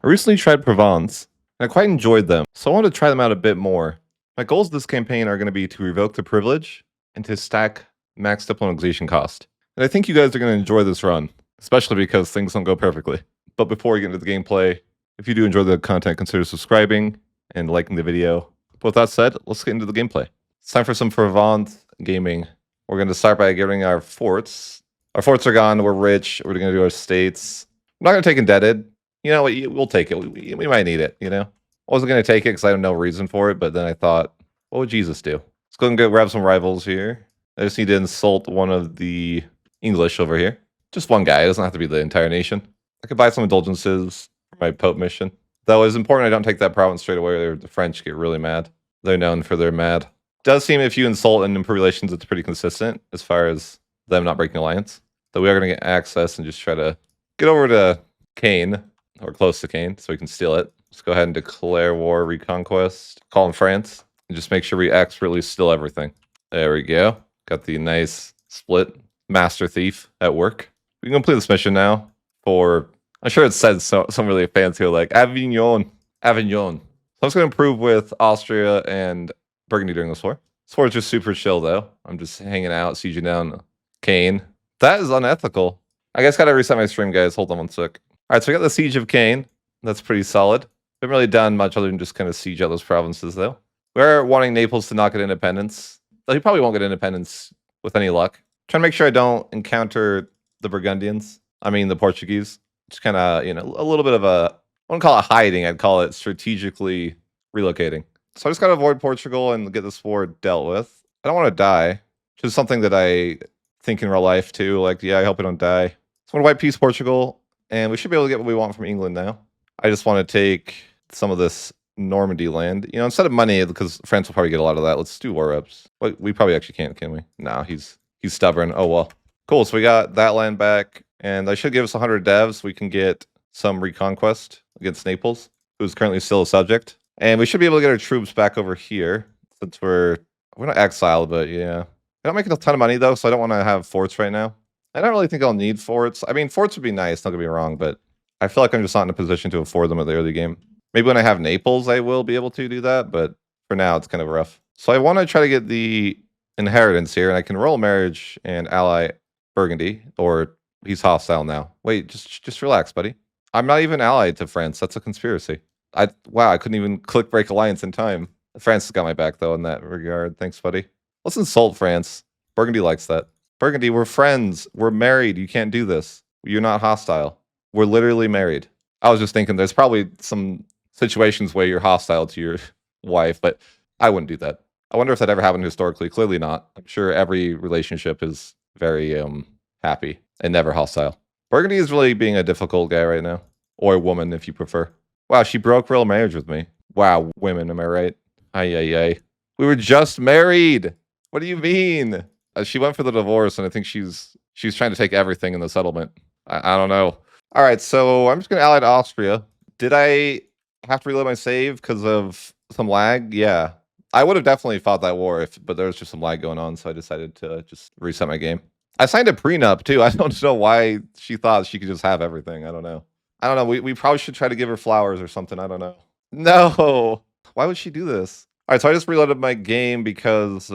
I recently tried Provence, and I quite enjoyed them, so I wanted to try them out a bit more. My goals this campaign are going to be to revoke the privilege and to stack max diplomatization cost. And I think you guys are going to enjoy this run, especially because things don't go perfectly. But before we get into the gameplay, if you do enjoy the content, consider subscribing and liking the video. But with that said, let's get into the gameplay. It's time for some Provence gaming. We're going to start by getting our forts. Our forts are gone. We're rich. We're going to do our states. I'm not going to take indebted. You know what? We'll take it. We might need it, you know? I wasn't going to take it because I had no reason for it, but then I thought, what would Jesus do? Let's go and grab some rivals here. I just need to insult one of the English over here. Just one guy. It doesn't have to be the entire nation. I could buy some indulgences for my Pope mission. Though it's important I don't take that province straight away, or the French get really mad. They're known for their mad. Does seem if you insult and improve relations, it's pretty consistent as far as them not breaking alliance. So we are going to get access and just try to get over to Cain, or close to Cain, so we can steal it. Let's go ahead and declare war, reconquest, call in France, and just make sure we expertly steal everything. There we go. Got the nice split. Master Thief at work. We can complete this mission now for, I'm sure it said some really fancy like Avignon. Avignon. So I'm just going to improve with Austria and Burgundy during this war. This war is just super chill though. I'm just hanging out, sieging down Cain. That is unethical. I guess gotta reset my stream, guys. Hold on one sec. Alright, so we got the siege of Cain. That's pretty solid. We haven't really done much other than just kind of siege out those provinces though. We're wanting Naples to not get independence. Though he probably won't get independence with any luck. Trying to make sure I don't encounter the Burgundians. I mean the Portuguese. Just kind of, you know, a little bit of a, I wouldn't call it hiding, I'd call it strategically relocating. So I just gotta avoid Portugal and get this war dealt with. I don't want to die, which is something that I think in real life too. Like, yeah, I hope I don't die. So I want to wipe peace Portugal, and we should be able to get what we want from England now. I just want to take some of this Normandy land. You know, instead of money, because France will probably get a lot of that. Let's do war reps. But we probably actually can't, can we? No, he's stubborn. Oh well. Cool. So we got that land back, and they should give us 100 devs. We can get some reconquest against Naples, who's currently still a subject, and we should be able to get our troops back over here since we're not exiled, but yeah. I don't make a ton of money though, so I don't want to have forts right now. I don't really think I'll need forts. I mean, forts would be nice, don't get me wrong, but I feel like I'm just not in a position to afford them at the early game. Maybe when I have Naples, I will be able to do that, but for now, it's kind of rough. So I want to try to get the inheritance here, and I can roll marriage and ally Burgundy, or he's hostile now. Wait, just relax, buddy. I'm not even allied to France. That's a conspiracy. Wow, I couldn't even click break alliance in time. France has got my back, though, in that regard. Thanks, buddy. Let's insult France. Burgundy likes that. Burgundy, we're friends. We're married. You can't do this. You're not hostile. We're literally married. I was just thinking there's probably some situations where you're hostile to your wife, but I wouldn't do that. I wonder if that ever happened historically. Clearly not. I'm sure every relationship is very happy and never hostile. Burgundy is really being a difficult guy right now. Or woman, if you prefer. Wow, she broke real marriage with me. Wow, women, am I right? Ay. We were just married. What do you mean? She went for the divorce, and I think she's trying to take everything in the settlement. I don't know. All right, so I'm just going to ally to Austria. Did I have to reload my save because of some lag? Yeah. I would have definitely fought that war, but there was just some lag going on, so I decided to just reset my game. I signed a prenup, too. I don't know why she thought she could just have everything. I don't know. We probably should try to give her flowers or something. I don't know. No. Why would she do this? All right, so I just reloaded my game because...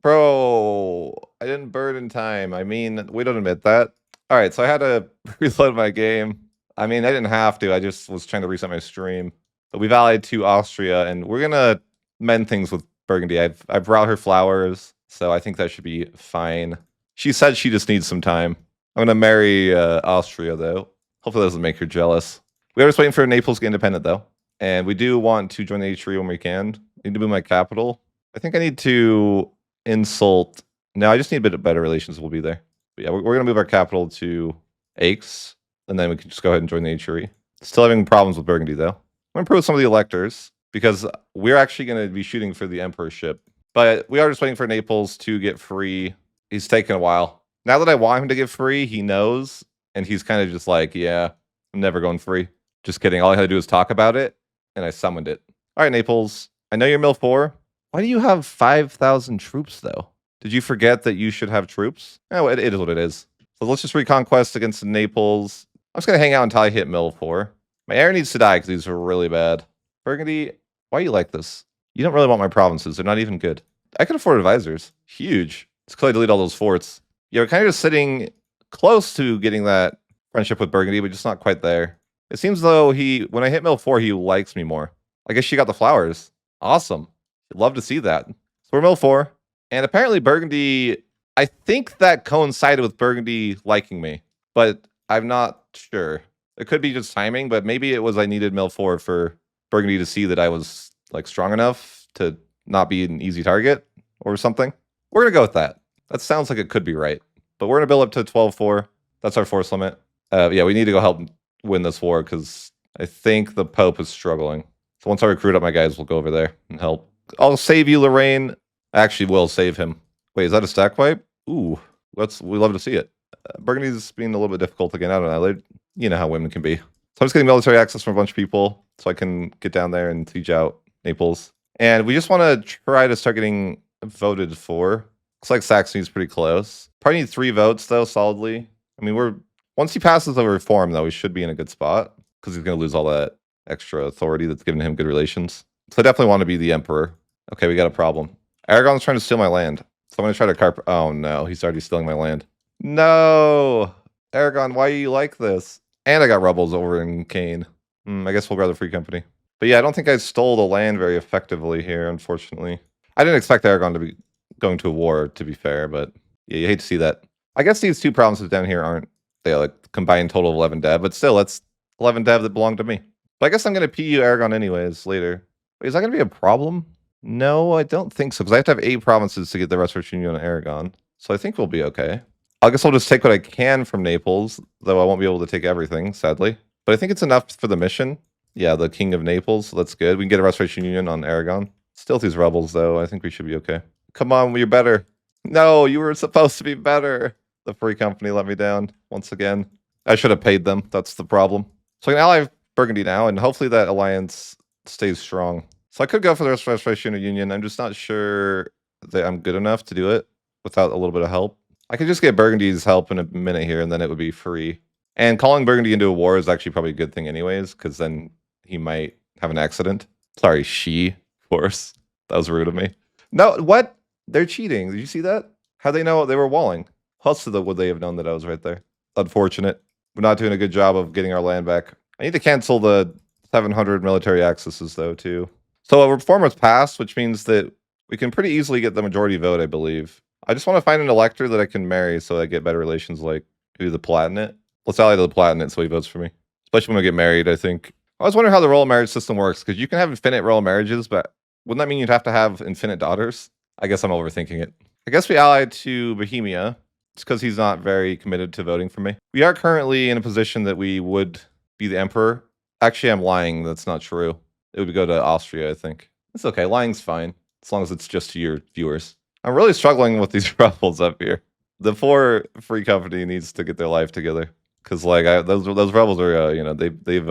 Bro, I didn't bird in time. I mean, we don't admit that. All right, so I had to reload my game. I mean, I didn't have to. I just was trying to reset my stream. But we've allied to Austria, and we're going to mend things with Burgundy. I've brought her flowers, so I think that should be fine. She said she just needs some time. I'm going to marry Austria, though. Hopefully that doesn't make her jealous. We're just waiting for Naples to get independent, though. And we do want to join the EU4 when we can. I need to move my capital. I think I need to... insult. No, I just need a bit of better relations. We'll be there. But yeah, we're going to move our capital to Aix, and then we can just go ahead and join the HRE. Still having problems with Burgundy, though. I'm going to improve some of the electors, because we're actually going to be shooting for the emperorship. But we are just waiting for Naples to get free. He's taking a while. Now that I want him to get free, he knows, and he's kind of just like, yeah, I'm never going free. Just kidding. All I had to do was talk about it, and I summoned it. All right, Naples. I know you're Mil 4. Why do you have 5,000 troops, though? Did you forget that you should have troops? Oh, it is what it is. So let's just reconquest against Naples. I'm just going to hang out until I hit Mil 4. My heir needs to die because these are really bad. Burgundy, why you like this? You don't really want my provinces. They're not even good. I can afford advisors. Huge. It's because I delete all those forts. Yeah, we're kind of just sitting close to getting that friendship with Burgundy, but just not quite there. It seems though when I hit mill 4, he likes me more. I guess she got the flowers. Awesome. Love to see that. So we're mill 4. And apparently Burgundy, I think that coincided with Burgundy liking me, but I'm not sure. It could be just timing, but maybe it was I needed mill 4 for Burgundy to see that I was like strong enough to not be an easy target or something. We're going to go with that. That sounds like it could be right. But we're going to build up to 12-4. That's our force limit. Yeah, we need to go help win this war because I think the Pope is struggling. So once I recruit up my guys, we'll go over there and help. I'll save you, Lorraine. I actually will save him. Wait, is that a stack wipe? Ooh, we love to see it. Burgundy's being a little bit difficult to get out on. You know how women can be. So I'm just getting military access from a bunch of people so I can get down there and siege out Naples. And we just want to try to start getting voted for. Looks like Saxony's pretty close. Probably need 3 votes though, solidly. I mean, once he passes the reform though, we should be in a good spot because he's going to lose all that extra authority that's giving him good relations. So I definitely want to be the emperor. Okay, we got a problem. Aragon's trying to steal my land. So I'm going to try to oh no, he's already stealing my land. No! Aragon, why are you like this? And I got rebels over in Kane. I guess we'll grab the free company. But yeah, I don't think I stole the land very effectively here, unfortunately. I didn't expect Aragon to be going to a war, to be fair, but yeah, you hate to see that. I guess these 2 provinces down here aren't, they like combined total of 11 dev, but still, that's 11 dev that belong to me. But I guess I'm going to PU Aragon anyways later. Wait, is that going to be a problem? No, I don't think so, because I have to have 8 provinces to get the Restoration Union on Aragon. So I think we'll be okay. I guess I'll just take what I can from Naples, though I won't be able to take everything, sadly. But I think it's enough for the mission. Yeah, the King of Naples, that's good. We can get a Restoration Union on Aragon. Still these rebels, though. I think we should be okay. Come on, you're better. No, you were supposed to be better. The free company let me down once again. I should have paid them. That's the problem. So I can ally Burgundy now, and hopefully that alliance stays strong. So I could go for the Restoration Union. I'm just not sure that I'm good enough to do it without a little bit of help. I could just get Burgundy's help in a minute here, and then it would be free. And calling Burgundy into a war is actually probably a good thing anyways, because then he might have an accident. Sorry, of course. That was rude of me. No, what? They're cheating. Did you see that? How'd they know they were walling? How else would they have known that I was right there? Unfortunate. We're not doing a good job of getting our land back. I need to cancel the 700 military accesses, though, too. So a reform was passed, which means that we can pretty easily get the majority vote, I believe. I just want to find an elector that I can marry so I get better relations, like maybe the Palatinate. Let's ally to the Palatinate so he votes for me. Especially when I get married, I think. I was wondering how the royal marriage system works, because you can have infinite royal marriages, but wouldn't that mean you'd have to have infinite daughters? I guess I'm overthinking it. I guess we allied to Bohemia. It's because he's not very committed to voting for me. We are currently in a position that we would be the emperor. Actually, I'm lying. That's not true. It would go to Austria, I think. It's okay. Lying's fine, as long as it's just to your viewers. I'm really struggling with these rebels up here. The 4 free company needs to get their life together, because like those rebels are they've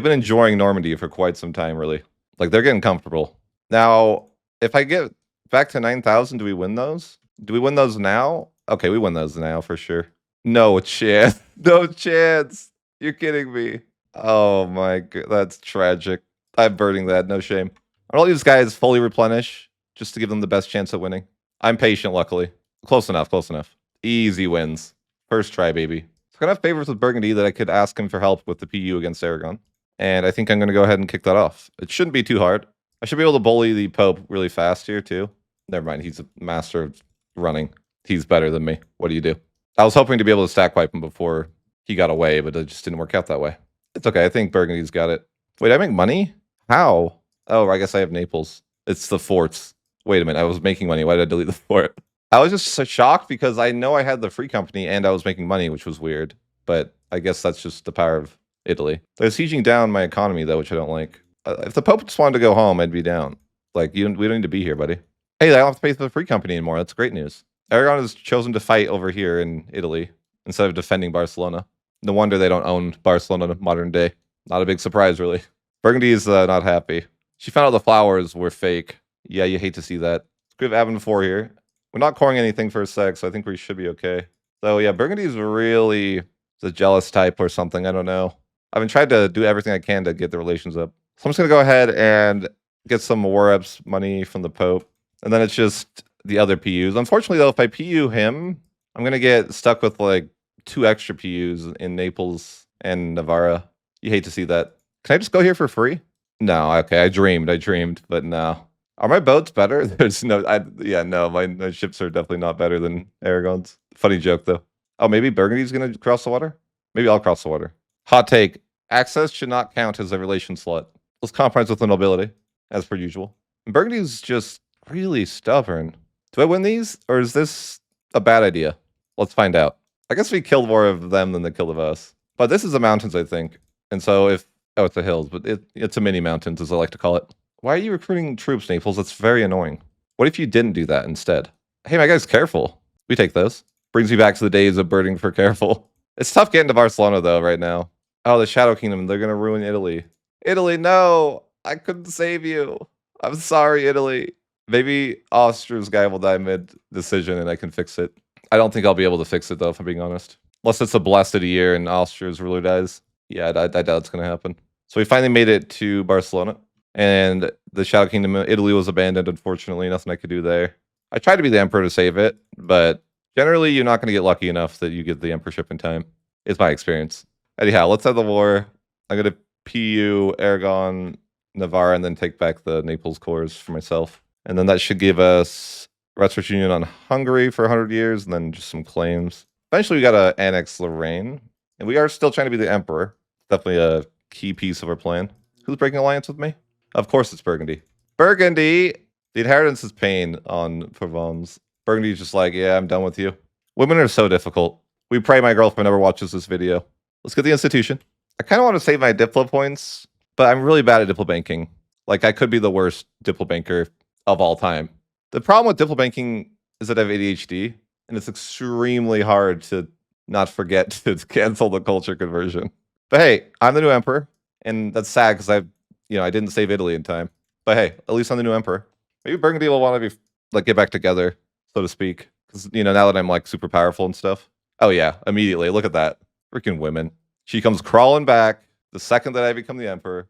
been enjoying Normandy for quite some time, really. Like they're getting comfortable. Now, if I get back to 9,000, do we win those? Do we win those now? Okay, we win those now for sure. No chance. No chance. You're kidding me. Oh my god, that's tragic. I'm burning that. No shame. I'll let these guys fully replenish just to give them the best chance at winning. I'm patient, luckily. Close enough, close enough. Easy wins. First try, baby. So I'm gonna have favors with Burgundy that I could ask him for help with the PU against Aragon. And I think I'm gonna go ahead and kick that off. It shouldn't be too hard. I should be able to bully the Pope really fast here too. Never mind, he's a master of running. He's better than me. What do you do? I was hoping to be able to stack wipe him before he got away, but it just didn't work out that way. It's okay, I think Burgundy's got it. Wait, I make money? How? Oh, I guess I have Naples. It's the forts. Wait a minute, I was making money. Why did I delete the fort? I was just so shocked because I know I had the free company and I was making money, which was weird. But I guess that's just the power of Italy. They're sieging down my economy, though, which I don't like. If the Pope just wanted to go home, I'd be down. Like, we don't need to be here, buddy. Hey, I don't have to pay for the free company anymore. That's great news. Aragon has chosen to fight over here in Italy instead of defending Barcelona. No wonder they don't own Barcelona in modern day. Not a big surprise, really. Burgundy is not happy. She found out the flowers were fake. Yeah, you hate to see that. We have Avon 4 here. We're not coring anything for a sec, so I think we should be okay. So yeah, Burgundy is really the jealous type or something. I don't know. I've been trying to do everything I can to get the relations up. So I'm just gonna go ahead and get some war reps money from the Pope. And then it's just the other PUs. Unfortunately, though, if I PU him, I'm gonna get stuck with like 2 extra PUs in Naples and Navarra. You hate to see that. Can I just go here for free? No, okay. I dreamed, but no. Are my boats better? There's no, no, my ships are definitely not better than Aragon's. Funny joke, though. Oh, maybe Burgundy's gonna cross the water? Maybe I'll cross the water. Hot take. Access should not count as a relation slut. Let's compromise with the nobility, as per usual. And Burgundy's just really stubborn. Do I win these, or is this a bad idea? Let's find out. I guess we killed more of them than they killed of us. But this is the mountains, I think. And so if... Oh, it's the hills, but it's a mini mountains, as I like to call it. Why are you recruiting troops, Naples? That's very annoying. What if you didn't do that instead? Hey, my guy's careful. We take those. Brings me back to the days of birding for careful. It's tough getting to Barcelona, though, right now. Oh, the Shadow Kingdom. They're going to ruin Italy. Italy, no! I couldn't save you. I'm sorry, Italy. Maybe Austria's guy will die mid-decision and I can fix it. I don't think I'll be able to fix it, though, if I'm being honest. Unless it's a blasted year and Austria's ruler dies. Yeah, I doubt it's going to happen. So we finally made it to Barcelona. And the Shadow Kingdom, Italy was abandoned, unfortunately. Nothing I could do there. I tried to be the emperor to save it, but generally you're not going to get lucky enough that you get the emperorship in time. It's my experience. Anyhow, let's have the war. I'm going to PU, Aragon, Navarre, and then take back the Naples cores for myself. And then that should give us restoration union on Hungary for 100 years, and then just some claims. Eventually we got to annex Lorraine. And we are still trying to be the emperor. Definitely a key piece of our plan. Who's breaking alliance with me? Of course it's Burgundy. Burgundy! The inheritance is pain on Provence. Burgundy's just like, yeah, I'm done with you. Women are so difficult. We pray my girlfriend never watches this video. Let's get the institution. I kind of want to save my diplo points, but I'm really bad at diplo banking. Like, I could be the worst diplo banker of all time. The problem with diplo banking is that I have ADHD, and it's extremely hard to not forget to cancel the culture conversion. But hey, I'm the new emperor, and that's sad because I didn't save Italy in time. But hey, at least I'm the new emperor. Maybe Burgundy will want to be like get back together, so to speak. Because now that I'm like super powerful and stuff. Oh yeah, immediately. Look at that. Freaking women. She comes crawling back the second that I become the emperor.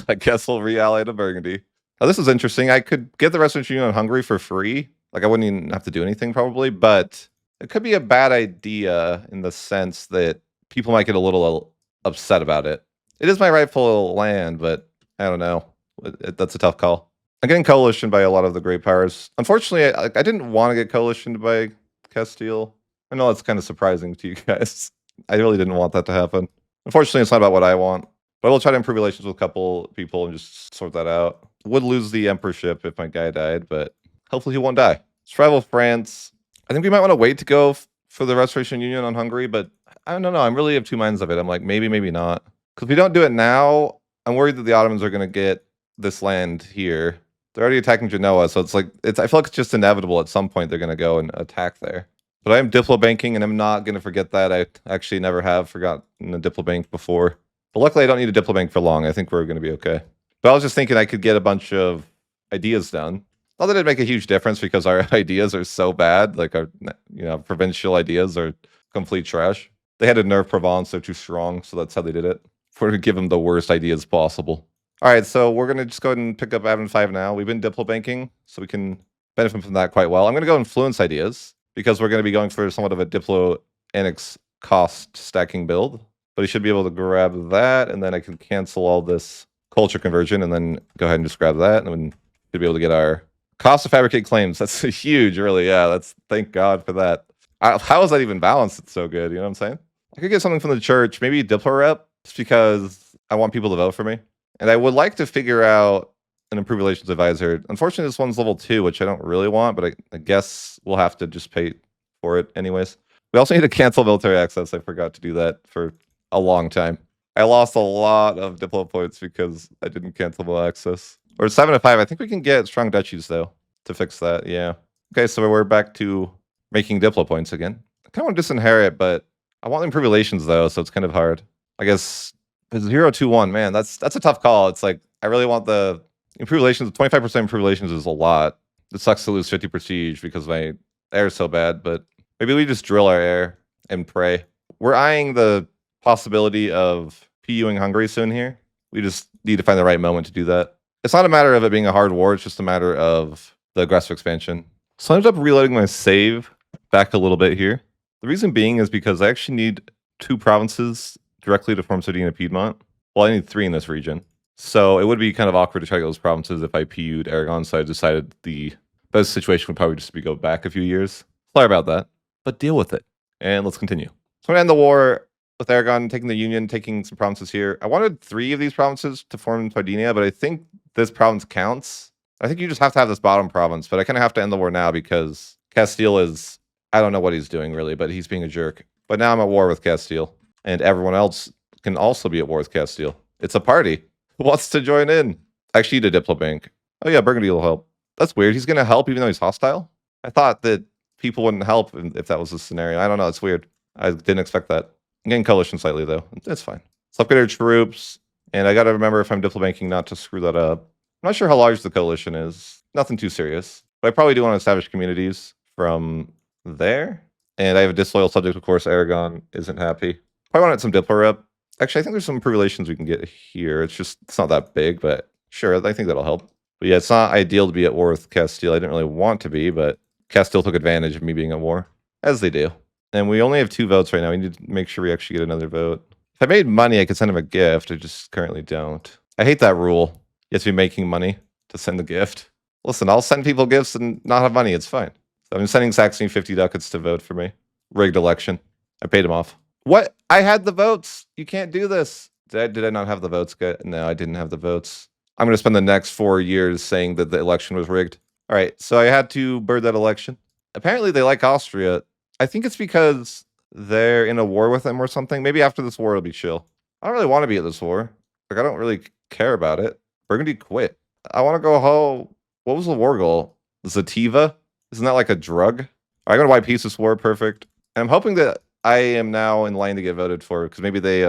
I guess we'll re-ally to Burgundy. Now this is interesting. I could get the Restoration Union on Hungary for free. Like I wouldn't even have to do anything probably, but it could be a bad idea in the sense that people might get a little upset about it. It is my rightful land, but I don't know. That's a tough call. I'm getting coalitioned by a lot of the great powers. Unfortunately, I didn't want to get coalitioned by Castile. I know that's kind of surprising to you guys. I really didn't want that to happen. Unfortunately, it's not about what I want. But I will try to improve relations with a couple people and just sort that out. Would lose the emperorship if my guy died, but hopefully he won't die. Let's rival France. I think we might want to wait to go for the Restoration Union on Hungary, but I don't know. I'm really of two minds of it. I'm like, maybe not. Because if we don't do it now, I'm worried that the Ottomans are going to get this land here. They're already attacking Genoa, so I feel like it's just inevitable at some point they're going to go and attack there. But I am diplo banking, and I'm not going to forget that. I actually never have forgotten a diplo bank before. But luckily, I don't need a diplo bank for long. I think we're going to be okay. But I was just thinking I could get a bunch of ideas done. Not that it'd make a huge difference because our ideas are so bad. Like our, provincial ideas are complete trash. They had to nerf Provence. They're too strong, so that's how they did it. We're going to give them the worst ideas possible. All right, so we're going to just go ahead and pick up Avenue 5 now. We've been diplo banking, so we can benefit from that quite well. I'm going to go influence ideas because we're going to be going for somewhat of a diplo annex cost stacking build. But he should be able to grab that, and then I can cancel all this culture conversion, and then go ahead and just grab that, and then we should be able to get our cost to fabricate claims. That's huge, really. Yeah, thank God for that. How is that even balanced? It's so good. You know what I'm saying? I could get something from the church, maybe diplo rep, just because I want people to vote for me. And I would like to figure out an improved relations advisor. Unfortunately, this one's level 2, which I don't really want, but I guess we'll have to just pay for it anyways. We also need to cancel military access. I forgot to do that for a long time. I lost a lot of diplo points because I didn't cancel the access. Or 7 to 5. I think we can get strong duchies though to fix that. Yeah. Okay, so we're back to making diplo points again. I kind of want to disinherit, but I want improved relations though, so it's kind of hard. I guess 021, man, that's a tough call. It's like I really want the improved relations. 25% improved relations is a lot. It sucks to lose 50 prestige because my air is so bad, but maybe we just drill our air and pray. We're eyeing the possibility of PUing Hungary soon here. We just need to find the right moment to do that. It's not a matter of it being a hard war, it's just a matter of the aggressive expansion. So I ended up reloading my save back a little bit here. The reason being is because I actually need 2 provinces directly to form Sardinia and Piedmont. Well, I need 3 in this region. So it would be kind of awkward to try to get those provinces if I PU'd Aragon, so I decided the best situation would probably just be go back a few years. Sorry about that, but deal with it. And let's continue. So I'm gonna end the war with Aragon, taking the Union, taking some provinces here. I wanted 3 of these provinces to form Sardinia, but I think this province counts. I think you just have to have this bottom province, but I kind of have to end the war now because Castile is, I don't know what he's doing really, but he's being a jerk. But now I'm at war with Castile, and everyone else can also be at war with Castile. It's a party. Who wants to join in? I actually need a diplo bank. Oh yeah, Burgundy will help. That's weird. He's going to help even though he's hostile? I thought that people wouldn't help if that was the scenario. I don't know. It's weird. I didn't expect that. I'm getting coalition slightly though. It's fine. So upgrade our troops. And I got to remember if I'm diplo banking not to screw that up. I'm not sure how large the coalition is. Nothing too serious. But I probably do want to establish communities from there. And I have a disloyal subject, of course. Aragon isn't happy. Probably wanted some diplo rep. Actually, I think there's some improved relations we can get here. It's not that big, but sure, I think that'll help. But yeah, it's not ideal to be at war with Castile. I didn't really want to be, but Castile took advantage of me being at war, as they do. And we only have 2 votes right now. We need to make sure we actually get another vote. If I made money, I could send him a gift. I just currently don't. I hate that rule. You have to be making money to send a gift. Listen, I'll send people gifts and not have money. It's fine. So I'm sending Saxony 50 ducats to vote for me. Rigged election. I paid him off. What? I had the votes. You can't do this. Did I not have the votes? No, I didn't have the votes. I'm going to spend the next 4 years saying that the election was rigged. All right, so I had to bird that election. Apparently they like Austria. I think it's because they're in a war with them or something. Maybe after this war it'll be chill. I don't really want to be at this war. Like, I don't really care about it. Burgundy quit. I want to go home. What was the war goal? Zativa? Isn't that like a drug? I'm going to wipe peace this war. Perfect. And I'm hoping that I am now in line to get voted for, because maybe they,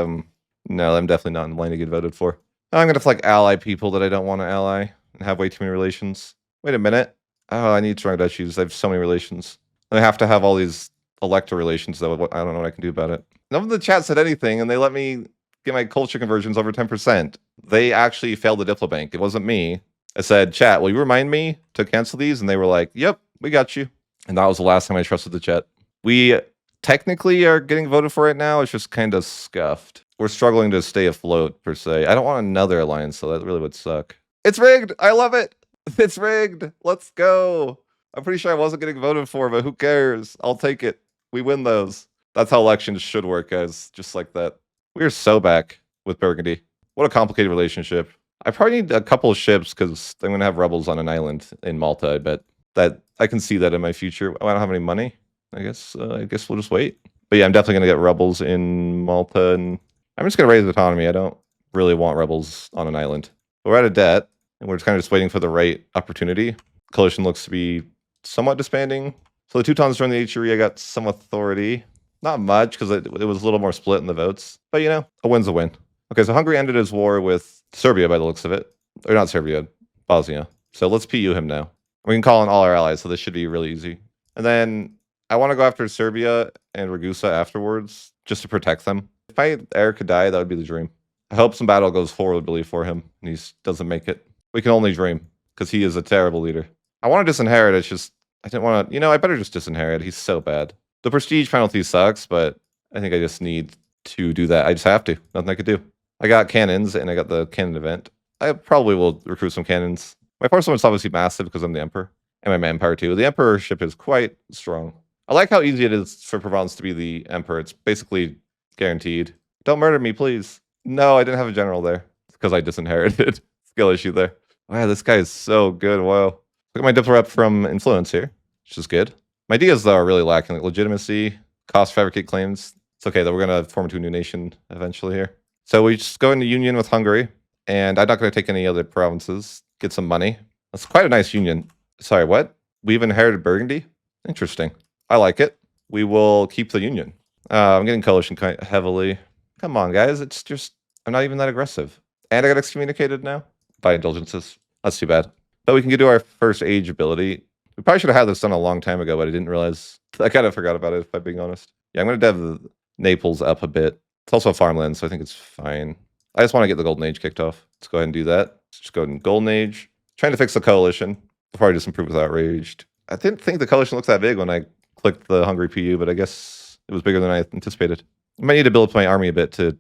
no, I'm definitely not in line to get voted for. I'm going to like ally people that I don't want to ally and have way too many relations. Wait a minute. Oh, I need strong duchies. I have so many relations. And I have to have all these elector relations, though. I don't know what I can do about it. None of the chat said anything, and they let me get my culture conversions over 10%. They actually failed the diplo bank. It wasn't me. I said, chat, will you remind me to cancel these? And they were like, yep, we got you. And that was the last time I trusted the chat. We technically are getting voted for right now. It's just kind of scuffed. We're struggling to stay afloat, per se. I don't want another alliance, so that really would suck. It's rigged! I love it! It's rigged! Let's go! I'm pretty sure I wasn't getting voted for, but who cares? I'll take it. We win those. That's how elections should work, guys. Just like that. We're so back with Burgundy. What a complicated relationship. I probably need a couple of ships, because I'm going to have rebels on an island in Malta, I bet. That I can see that in my future. I don't have any money. I guess we'll just wait. But yeah, I'm definitely going to get rebels in Malta, and I'm just going to raise autonomy. I don't really want rebels on an island. But we're out of debt, and we're just kind of just waiting for the right opportunity. Coalition looks to be somewhat disbanding. So the Teutons joined the HRE. I got some authority. Not much, because it was a little more split in the votes. But, you know, a win's a win. Okay, so Hungary ended his war with Serbia by the looks of it. Or not Serbia, Bosnia. So let's PU him now. We can call on all our allies, so this should be really easy. And then I want to go after Serbia and Ragusa afterwards, just to protect them. If my heir could die, that would be the dream. I hope some battle goes horribly for him, and he doesn't make it. We can only dream, because he is a terrible leader. I want to disinherit, it's just, I didn't want to, I better just disinherit. He's so bad. The prestige penalty sucks, but I think I just need to do that. I just have to. Nothing I could do. I got cannons, and I got the cannon event. I probably will recruit some cannons. My force is obviously massive because I'm the emperor, and my manpower too. The emperorship is quite strong. I like how easy it is for Provence to be the emperor. It's basically guaranteed. Don't murder me, please. No, I didn't have a general there. It's because I disinherited. Skill issue there. Wow, this guy is so good. Wow. Look at my diplo rep from influence here, which is good. My ideas, though, are really lacking. Like legitimacy, cost fabricate claims. It's okay, though. We're going to form into a new nation eventually here. So we just go into union with Hungary, and I'm not going to take any other provinces. Get some money. That's quite a nice union. Sorry, what? We've inherited Burgundy? Interesting. I like it. We will keep the union. I'm getting coalition quite heavily. Come on, guys. It's just, I'm not even that aggressive. And I got excommunicated now by indulgences. That's too bad. But we can do our first age ability. We probably should have had this done a long time ago, but I didn't realize. I kind of forgot about it, if I'm being honest. Yeah, I'm going to dev Naples up a bit. It's also a farmland, so I think it's fine. I just want to get the Golden Age kicked off. Let's go ahead and do that. Let's just go ahead and Golden Age. Trying to fix the coalition. I'll probably just improve with Outraged. I didn't think the coalition looks that big when I clicked the Hungry PU, but I guess it was bigger than I anticipated. I might need to build up my army a bit to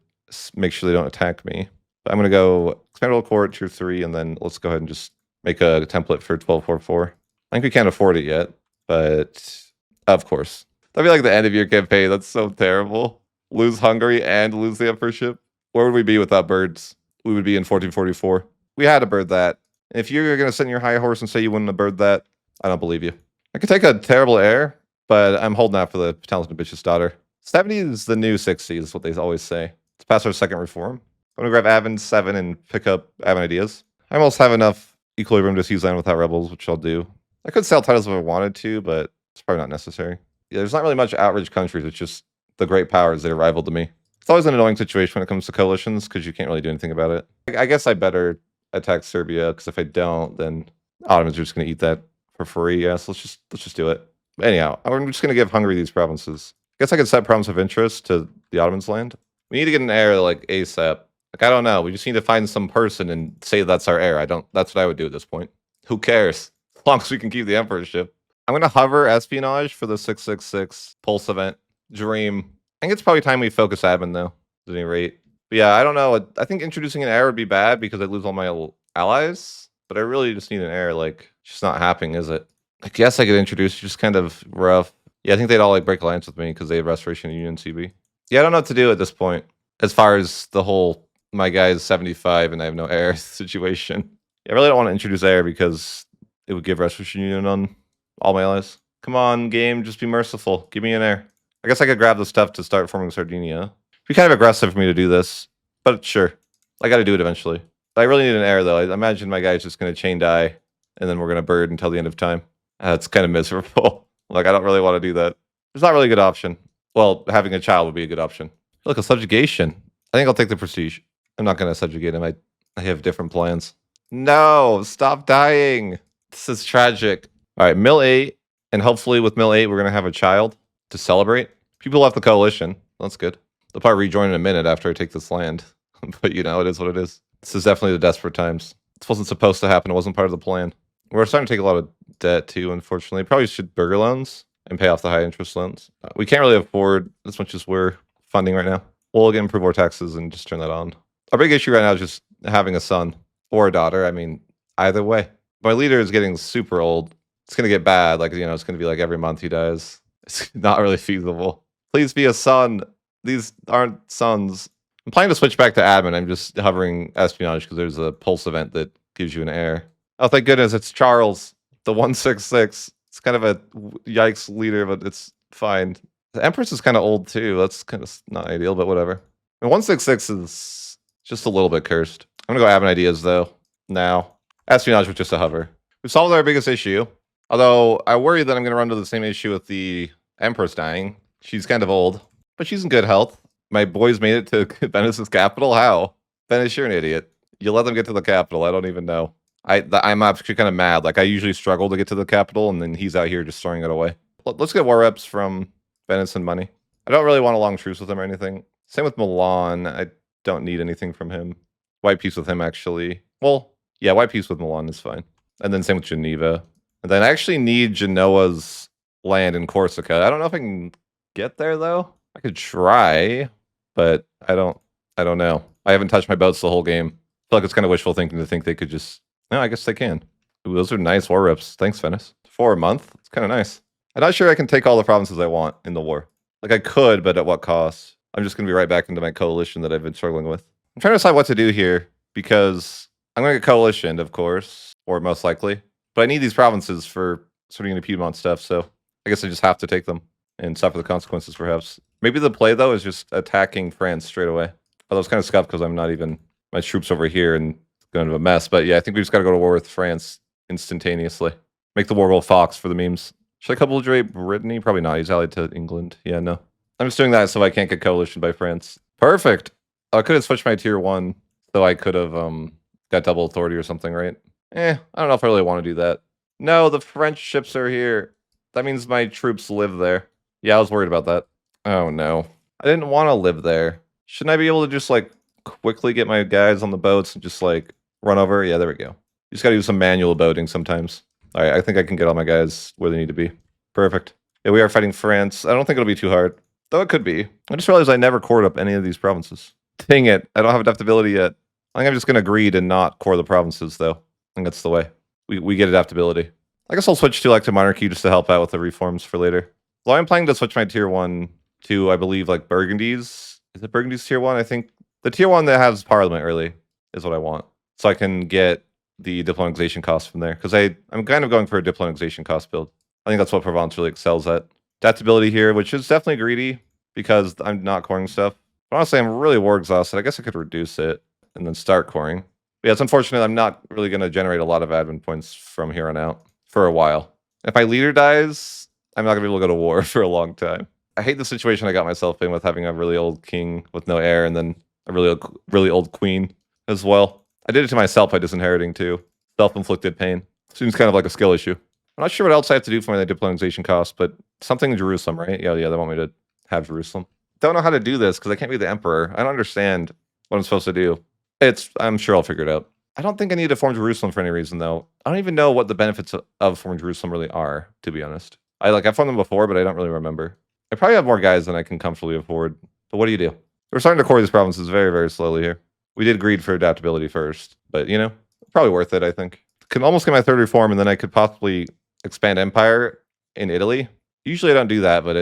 make sure they don't attack me. But I'm going to go Expandable Court, Tier 3, and then let's go ahead and just make a template for 1244. I think we can't afford it yet, but of course. That'd be like the end of your campaign. That's so terrible. Lose Hungary and lose the emperorship. Where would we be without birds? We would be in 1444. We had to bird that. If you're going to sit in your high horse and say you wouldn't have bird that, I don't believe you. I could take a terrible heir, but I'm holding out for the talented bitch's daughter. 70 is the new 60 is what they always say. Let's pass our second reform. I'm going to grab Avon 7 and pick up Avon Ideas. I almost have enough equilibrium to seize land without rebels, which I'll do. I could sell titles if I wanted to, but it's probably not necessary. Yeah, there's not really much outraged countries. It's just the great powers that are rival to me. It's always an annoying situation when it comes to coalitions because you can't really do anything about it. I guess I better attack Serbia because if I don't, then Ottomans are just going to eat that for free. Yeah, so let's just do it. But anyhow, I'm just going to give Hungary these provinces. I guess I could set province of interest to the Ottomans' land. We need to get an heir like ASAP. Like, I don't know. We just need to find some person and say that's our heir. That's what I would do at this point. Who cares? As long as we can keep the emperorship. I'm going to hover espionage for the 666 pulse event. Dream. I think it's probably time we focus admin though, at any rate. But yeah, I don't know. I think introducing an heir would be bad because I'd lose all my allies. But I really just need an heir. Like, it's just not happening, is it? I guess I could introduce just kind of rough. Yeah, I think they'd all like break alliance with me because they have Restoration Union CB. Yeah, I don't know what to do at this point. As far as the whole my guy is 75 and I have no heir situation. Yeah, I really don't want to introduce heir because it would give Restoration Union on all my allies. Come on, game, just be merciful. Give me an heir. I guess I could grab the stuff to start forming Sardinia. It'd be kind of aggressive for me to do this, but sure. I got to do it eventually. I really need an heir, though. I imagine my guy's just going to chain die, and then we're going to bird until the end of time. That's kind of miserable. Like, I don't really want to do that. There's not really a good option. Well, having a child would be a good option. Look, a subjugation. I think I'll take the prestige. I'm not going to subjugate him. I have different plans. No, stop dying. This is tragic. All right, Mill 8, and hopefully with Mill 8, we're going to have a child to celebrate. People left the coalition. That's good. They'll probably rejoin in a minute after I take this land. But you know, it is what it is. This is definitely the desperate times. This wasn't supposed to happen. It wasn't part of the plan. We're starting to take a lot of debt too, unfortunately. Probably should burger loans and pay off the high interest loans. We can't really afford as much as we're funding right now. We'll again improve our taxes and just turn that on. Our big issue right now is just having a son or a daughter. I mean, either way. My leader is getting super old. It's going to get bad. Like, you know, it's going to be like every month he dies. It's not really feasible. Please be a son. These aren't sons. I'm planning to switch back to admin. I'm just hovering espionage because there's a pulse event that gives you an heir. Oh, thank goodness. It's Charles, the 166. It's kind of a yikes leader, but it's fine. The Empress is kind of old too. That's kind of not ideal, but whatever. And 166 is just a little bit cursed. I'm going to go admin ideas though. Now, espionage with just a hover. We've solved our biggest issue. Although I worry that I'm going to run into the same issue with the Empress dying. She's kind of old, but she's in good health. My boys made it to Venice's capital. How? Venice, you're an idiot. You let them get to the capital. I don't even know. I'm actually kind of mad. Like, I usually struggle to get to the capital, and then he's out here just throwing it away. Let's get war reps from Venice and money. I don't really want a long truce with him or anything. Same with Milan. I don't need anything from him. White peace with him, actually. Well, yeah, white peace with Milan is fine. And then same with Geneva. And then I actually need Genoa's land in Corsica. I don't know if I can get there, though. I could try, but I don't know. I haven't touched my boats the whole game. I feel like it's kind of wishful thinking to think they could just... No, I guess they can. Ooh, those are nice war reps. Thanks, Venice. For a month. It's kind of nice. I'm not sure I can take all the provinces I want in the war. Like, I could, but at what cost? I'm just going to be right back into my coalition that I've been struggling with. I'm trying to decide what to do here, because I'm going to get coalitioned, of course, or most likely. But I need these provinces for sorting into Piedmont stuff, so I guess I just have to take them and suffer the consequences, perhaps. Maybe the play, though, is just attacking France straight away. Although it's kind of scuffed because I'm not even... My troops over here and going to a mess. But yeah, I think we just got to go to war with France instantaneously. Make the war roll Fox for the memes. Should I couple-rate Brittany? Probably not. He's allied to England. Yeah, no. I'm just doing that so I can't get coalition by France. Perfect. I could have switched my tier 1, so I could have got double authority or something, right? I don't know if I really want to do that. No, the French ships are here. That means my troops live there. Yeah, I was worried about that. Oh, no. I didn't want to live there. Shouldn't I be able to just, like, quickly get my guys on the boats and just like run over. Yeah, there we go. You just gotta do some manual boating sometimes. All right, I think I can get all my guys where they need to be. Perfect. Yeah, we are fighting France. I don't think it'll be too hard, though it could be. I just realized I never cored up any of these provinces. Dang it, I don't have adaptability yet. I think I'm just gonna agree to not core the provinces, though. I think that's the way. We get adaptability. I guess I'll switch to elected monarchy just to help out with the reforms for later. Well, I'm planning to switch my tier 1 to, I believe, like Burgundy's. Is it Burgundy's tier 1? I think the tier 1 that has parliament early is what I want. So I can get the diplomatization cost from there. Because I'm kind of going for a diplomatization cost build. I think that's what Provence really excels at. Adaptability here, which is definitely greedy because I'm not coring stuff. But honestly, I'm really war exhausted. I guess I could reduce it and then start coring. But yeah, it's unfortunate I'm not really going to generate a lot of admin points from here on out for a while. If my leader dies, I'm not going to be able to go to war for a long time. I hate the situation I got myself in with having a really old king with no heir and then a really old queen as well. I did it to myself by disinheriting too. Self-inflicted pain. Seems kind of like a skill issue. I'm not sure what else I have to do for my diplomatization cost, but something in Jerusalem, right? Yeah, they want me to have Jerusalem. Don't know how to do this because I can't be the emperor. I don't understand what I'm supposed to do. I'm sure I'll figure it out. I don't think I need to form Jerusalem for any reason, though. I don't even know what the benefits of forming Jerusalem really are, to be honest. I've formed them before, but I don't really remember. I probably have more guys than I can comfortably afford. But what do you do? We're starting to core these provinces very, very slowly here. We did greed for adaptability first, but probably worth it, I think. Can almost get my third reform, and then I could possibly expand empire in Italy. Usually I don't do that, but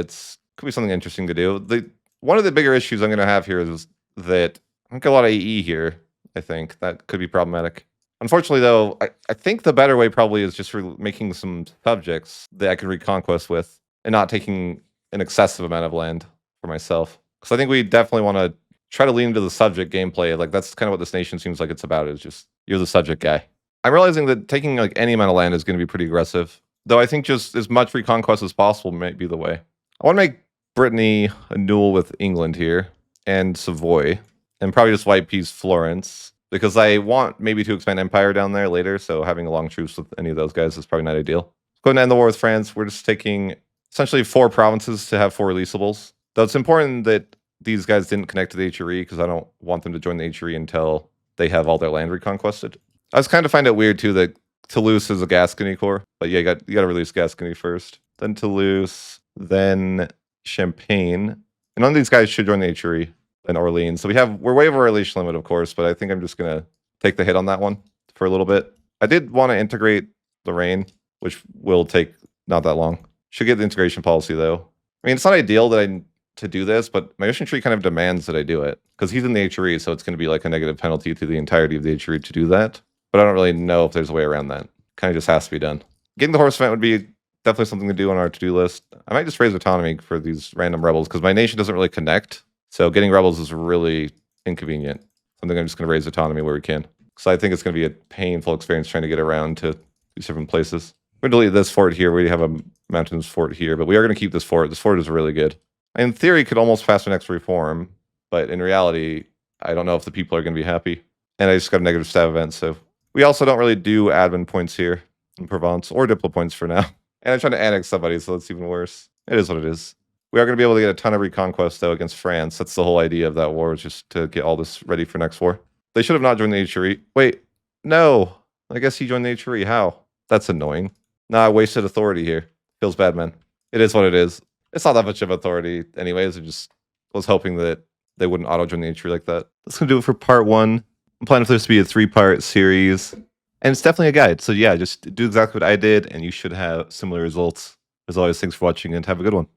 could be something interesting to do. One of the bigger issues I'm going to have here is that I don't get a lot of AE here. I think that could be problematic. Unfortunately, though, I think the better way probably is just for making some subjects that I can reconquest with and not taking an excessive amount of land for myself. Because I think we definitely want to try to lean into the subject gameplay. Like, that's kind of what this nation seems like it's about, is just you're the subject guy. I'm realizing that taking like any amount of land is going to be pretty aggressive. Though I think just as much reconquest as possible might be the way. I want to make Brittany a duel with England here and Savoy. And probably just white piece Florence, because I want maybe to expand empire down there later, so having a long truce with any of those guys is probably not ideal. Let's go ahead and end the war with France. We're just taking essentially 4 provinces to have 4 releasables. Though it's important that these guys didn't connect to the HRE, because I don't want them to join the HRE until they have all their land reconquested. I just kind of find it weird, too, that Toulouse is a Gascony core. But yeah, you got to release Gascony first. Then Toulouse, then Champagne. And none of these guys should join the HRE. And Orleans. So we're way over our relation limit, of course, but I think I'm just going to take the hit on that one for a little bit. I did want to integrate Lorraine, which will take not that long. Should get the integration policy, though. I mean, it's not ideal to do this, but my mission tree kind of demands that I do it because he's in the HRE, so it's going to be like a negative penalty to the entirety of the HRE to do that. But I don't really know if there's a way around that. Kind of just has to be done. Getting the horse event would be definitely something to do on our to-do list. I might just raise autonomy for these random rebels because my nation doesn't really connect. So getting rebels is really inconvenient. I think I'm just going to raise autonomy where we can. Because I think it's going to be a painful experience trying to get around to these different places. We're going to delete this fort here. We have a mountains fort here. But we are going to keep this fort. This fort is really good. In theory, could almost pass the next reform. But in reality, I don't know if the people are going to be happy. And I just got a negative stab event. So we also don't really do admin points here in Provence. Or diplo points for now. And I'm trying to annex somebody, so that's even worse. It is what it is. We are going to be able to get a ton of reconquest, though, against France. That's the whole idea of that war, is just to get all this ready for next war. They should have not joined the HRE. Wait, no. I guess he joined the HRE. How? That's annoying. Nah, I wasted authority here. Feels bad, man. It is what it is. It's not that much of authority anyways. I just was hoping that they wouldn't auto-join the HRE like that. That's going to do it for part 1. I'm planning for this to be a 3-part series. And it's definitely a guide. So yeah, just do exactly what I did, and you should have similar results. As always, thanks for watching, and have a good one.